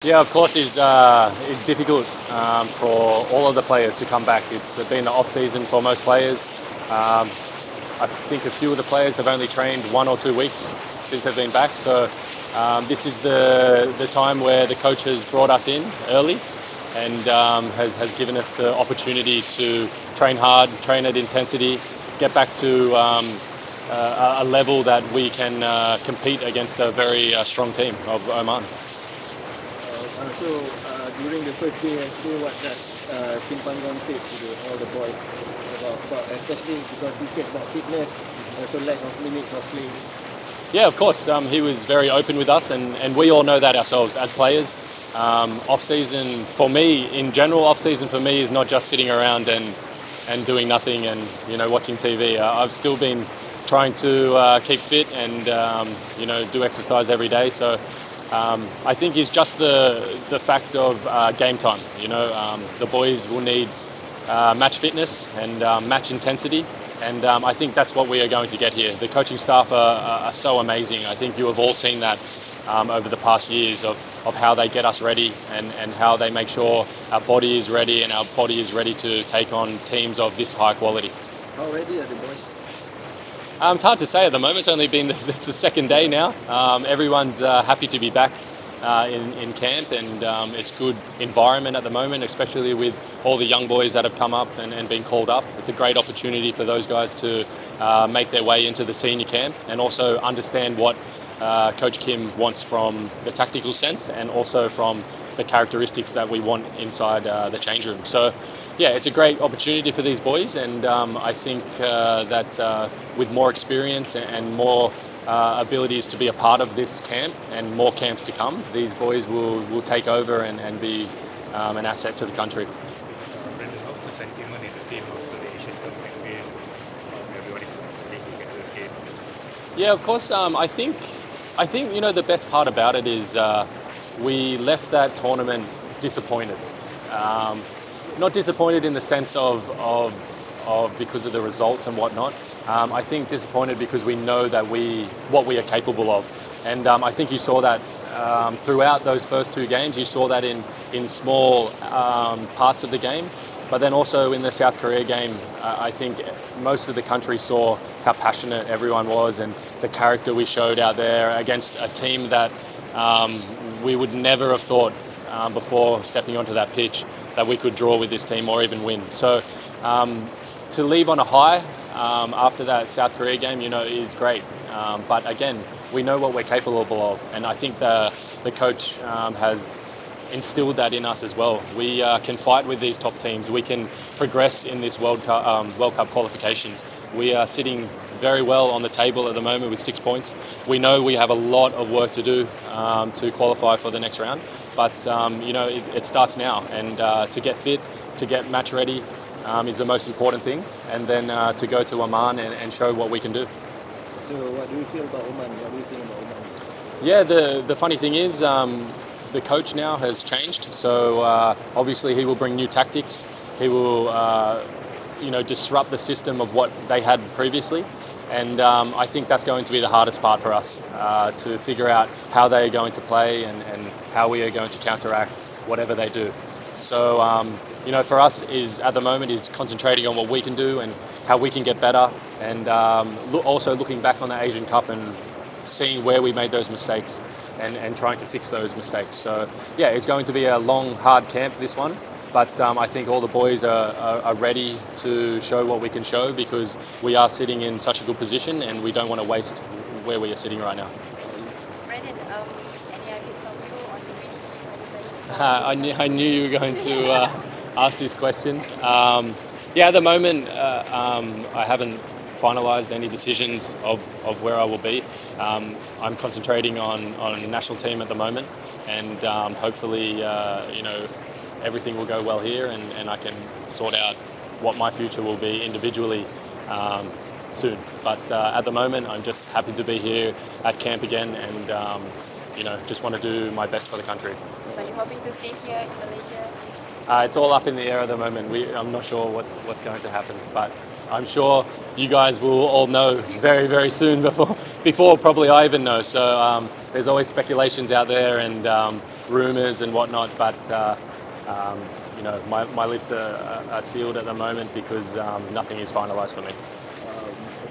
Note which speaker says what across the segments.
Speaker 1: Yeah, of course, is difficult for all of the players to come back. It's been the off season for most players. I think a few of the players have only trained 1 or 2 weeks since they've been back. So this is the time where the coach has brought us in early and has given us the opportunity to train hard, train at intensity, get back to a level that we can compete against a very strong team of Oman.
Speaker 2: During the first day at school, what does Kim Pangong say to all the boys about especially because he said about fitness, also lack of minutes of playing?
Speaker 1: Yeah, of course. He was very open with us, and we all know that ourselves as players. Off-season for me, in general, off-season for me is not just sitting around and doing nothing and watching TV. I've still been trying to keep fit and do exercise every day. So. I think it's just the fact of game time. The boys will need match fitness and match intensity, and I think that's what we are going to get here. The coaching staff are so amazing. I think you have all seen that over the past years of how they get us ready and how they make sure our body is ready and our body is ready to take on teams of this high quality.
Speaker 2: How ready are the boys?
Speaker 1: It's hard to say at the moment. It's the second day now. Everyone's happy to be back in camp, and it's good environment at the moment, especially with all the young boys that have come up and been called up. It's a great opportunity for those guys to make their way into the senior camp and also understand what Coach Kim wants from the tactical sense and also from the characteristics that we want inside the change room. So yeah, it's a great opportunity for these boys, and I think that with more experience and more abilities to be a part of this camp and more camps to come, these boys will take over and be an asset to the country.
Speaker 3: How's the sentiment in the team after the Asian Cup campaign? Everybody's taking at the game.
Speaker 1: Yeah, of course. I think the best part about it is we left that tournament disappointed. Not disappointed in the sense of because of the results and whatnot. I think disappointed because we know that what we are capable of, and I think you saw that throughout those first 2 games. You saw that in small parts of the game, but then also in the South Korea game, I think most of the country saw how passionate everyone was and the character we showed out there against a team that we would never have thought before stepping onto that pitch that we could draw with this team or even win. So to leave on a high after that South Korea game, is great. But again, we know what we're capable of, and I think the coach has instilled that in us as well. We can fight with these top teams. We can progress in this World Cup qualifications. We are sitting very well on the table at the moment with 6 points. We know we have a lot of work to do to qualify for the next round, but it starts now, and to get fit, to get match ready is the most important thing, and then to go to Oman and show what we can do.
Speaker 2: So what do you feel about Oman? What do you think about Oman?
Speaker 1: Yeah, the funny thing is the coach now has changed, so obviously he will bring new tactics. He will disrupt the system of what they had previously, and I think that's going to be the hardest part for us, to figure out how they are going to play and how we are going to counteract whatever they do. So for us at the moment is concentrating on what we can do and how we can get better, and also looking back on the Asian Cup and seeing where we made those mistakes and trying to fix those mistakes. So yeah, it's going to be a long, hard camp, this one. But I think all the boys are ready to show what we can show, because we are sitting in such a good position and we don't want to waste where we are sitting right now.
Speaker 4: Brandon, any ideas from you on which team are you playing?
Speaker 1: I knew you were going to ask this question. Yeah, at the moment I haven't finalised any decisions of where I will be. I'm concentrating on the national team at the moment, and hopefully everything will go well here, and I can sort out what my future will be individually soon. But at the moment, I'm just happy to be here at camp again, and just want to do my best for the country.
Speaker 4: Are you hoping to stay here in Malaysia?
Speaker 1: It's all up in the air at the moment. I'm not sure what's going to happen, but I'm sure you guys will all know very, very soon before probably I even know. So there's always speculations out there, and rumours and whatnot, but you know, my lips are sealed at the moment because nothing is finalised for me.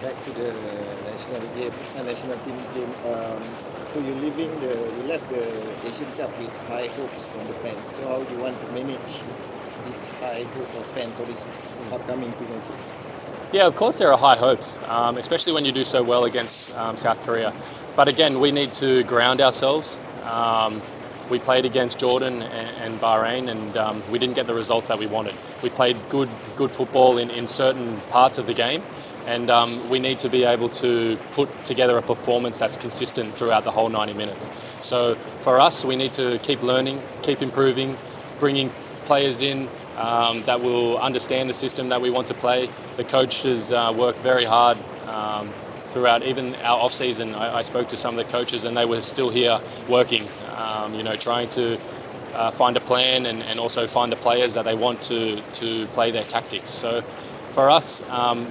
Speaker 2: Back to the national team game. So you left the Asian Cup with high hopes from the fans. So how do you want to manage this high hope of fans for this upcoming 2 matches?
Speaker 1: Yeah, of course there are high hopes, especially when you do so well against South Korea. But again, we need to ground ourselves. We played against Jordan and Bahrain, and we didn't get the results that we wanted. We played good football in certain parts of the game, and we need to be able to put together a performance that's consistent throughout the whole 90 minutes. So for us, we need to keep learning, keep improving, bringing players in that will understand the system that we want to play. The coaches work very hard throughout even our off-season. I spoke to some of the coaches and they were still here working, you know, trying to find a plan and also find the players that they want to play their tactics. So for us,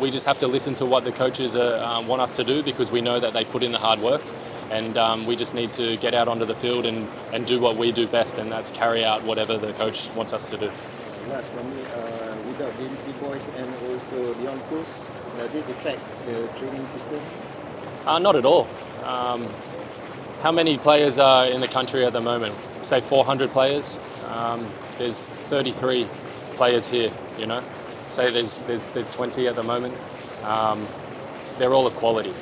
Speaker 1: we just have to listen to what the coaches want us to do, because we know that they put in the hard work, and we just need to get out onto the field and do what we do best, and that's carry out whatever the coach wants us to do.
Speaker 2: Last from me, without the boys and also the on-course, does it affect the training system?
Speaker 1: Not at all. How many players are in the country at the moment? Say 400 players. There's 33 players here, you know. Say there's 20 at the moment. They're all of quality.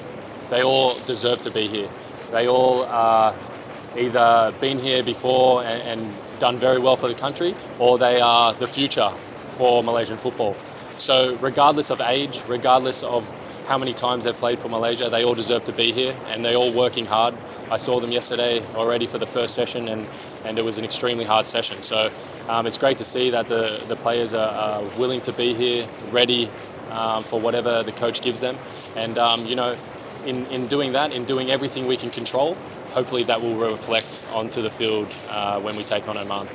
Speaker 1: They all deserve to be here. They all are either been here before and done very well for the country, or they are the future for Malaysian football. So regardless of age, regardless of how many times they've played for Malaysia, they all deserve to be here, and they're all working hard. I saw them yesterday already for the first session, and it was an extremely hard session. So it's great to see that the players are willing to be here, ready for whatever the coach gives them. And you know, in doing that, in doing everything we can control, hopefully that will reflect onto the field when we take on Oman.